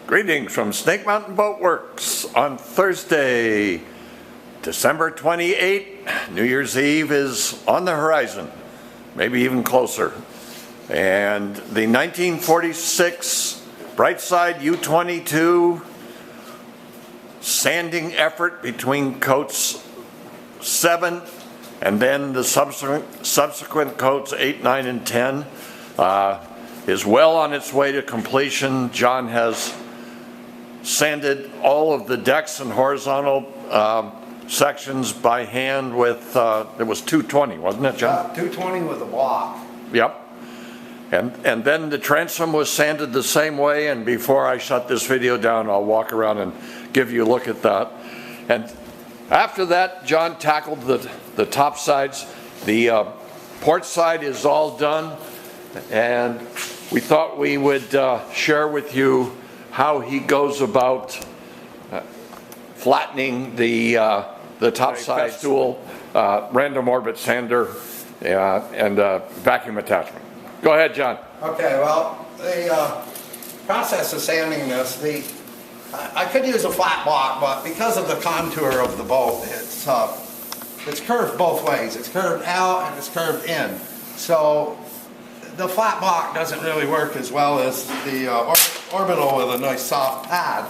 Greetings from Snake Mountain Boat Works on Thursday, December 28th. New Year's Eve is on the horizon, maybe even closer. And the 1946 Brightside U22 sanding effort between coats 7 and then the subsequent coats 8, 9, and 10 is well on its way to completion. John has sanded all of the decks and horizontal sections by hand with, it was 220, wasn't it, John? 220 with a block. Yep. And then the transom was sanded the same way, and before I shut this video down, I'll walk around and give you a look at that. And after that, John tackled the top sides. The port side is all done, and we thought we would share with you how he goes about flattening the top side Festool random orbit sander and vacuum attachment. Go ahead, John. Okay, well, the process of sanding this, I could use a flat block, but because of the contour of the boat, it's curved both ways. It's curved out and it's curved in. So the flat block doesn't really work as well as the orbital with a nice soft pad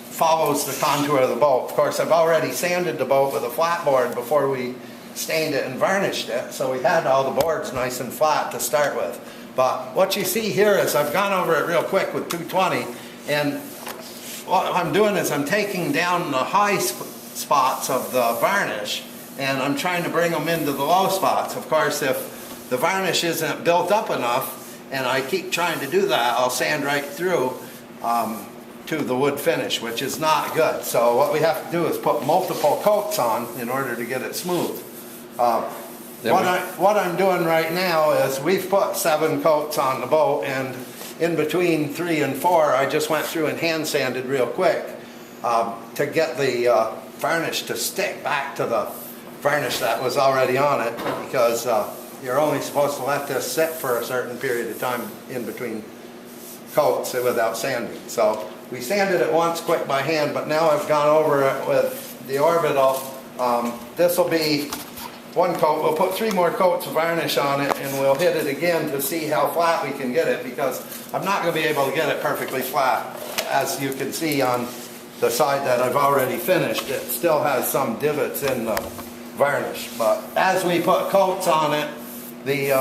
follows the contour of the boat. Of course, I've already sanded the boat with a flat board before we stained it and varnished it, so we had all the boards nice and flat to start with. But what you see here is I've gone over it real quick with 220, and what I'm doing is I'm taking down the high spots of the varnish and I'm trying to bring them into the low spots. Of course, if the varnish isn't built up enough and I keep trying to do that, I'll sand right through to the wood finish, which is not good. So what we have to do is put multiple coats on in order to get it smooth. What I'm doing right now is we've put 7 coats on the boat, and in between 3 and 4 I just went through and hand sanded real quick to get the varnish to stick back to the varnish that was already on it, because you're only supposed to let this sit for a certain period of time in between coats without sanding. So we sanded it once quick by hand, but now I've gone over it with the orbital. This will be 1 coat. We'll put 3 more coats of varnish on it, and we'll hit it again to see how flat we can get it, because I'm not going to be able to get it perfectly flat. As you can see on the side that I've already finished, it still has some divots in the varnish. But as we put coats on it, the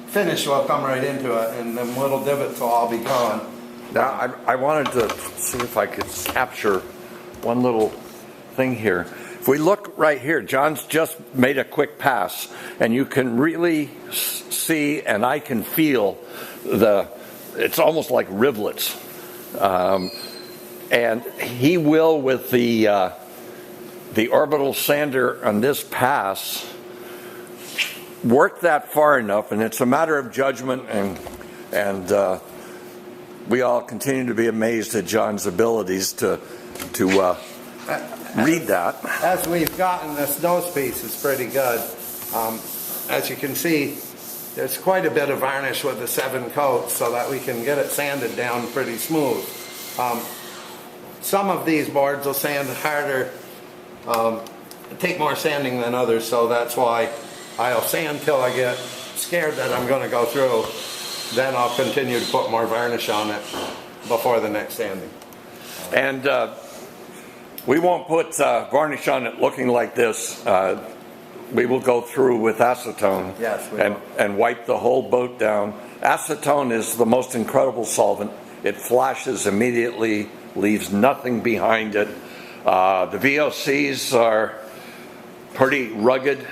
finish will come right into it, and them little divots will all be gone. Now, I wanted to see if I could capture one little thing here. If we look right here, John's just made a quick pass, and you can really see, and I can feel it's almost like rivulets. And he will, with the orbital sander on this pass, work that far enough, and it's a matter of judgment, and we all continue to be amazed at John's abilities to read that. As we've gotten, this nose piece is pretty good. As you can see, there's quite a bit of varnish with the 7 coats so that we can get it sanded down pretty smooth. Some of these boards will sand harder, take more sanding than others, so that's why I'll sand till I get scared that I'm going to go through. Then I'll continue to put more varnish on it before the next sanding. And we won't put varnish on it looking like this. We will go through with acetone. Yes, and wipe the whole boat down. Acetone is the most incredible solvent. It flashes immediately, leaves nothing behind it. The VOCs are pretty rugged.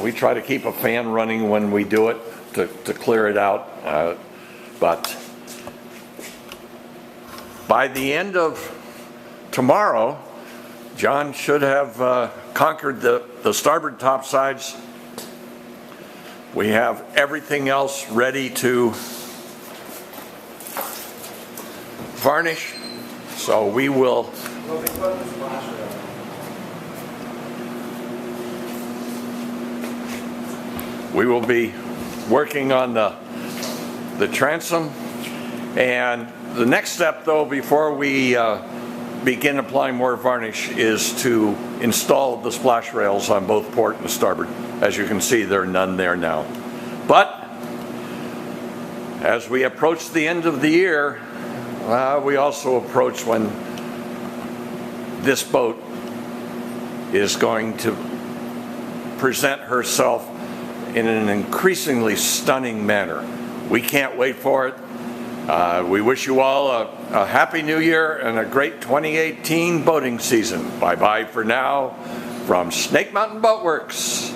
We try to keep a fan running when we do it to clear it out. But by the end of tomorrow, John should have conquered the starboard top sides. We have everything else ready to varnish, so we will be working on the transom And the next step, though, before we begin applying more varnish, is to install the splash rails on both port and starboard. As you can see, there are none there now. But as we approach the end of the year, we also approach when this boat is going to present herself in an increasingly stunning manner. We can't wait for it. We wish you all a happy new year and a great 2018 boating season. Bye-bye for now from Snake Mountain Boat Works.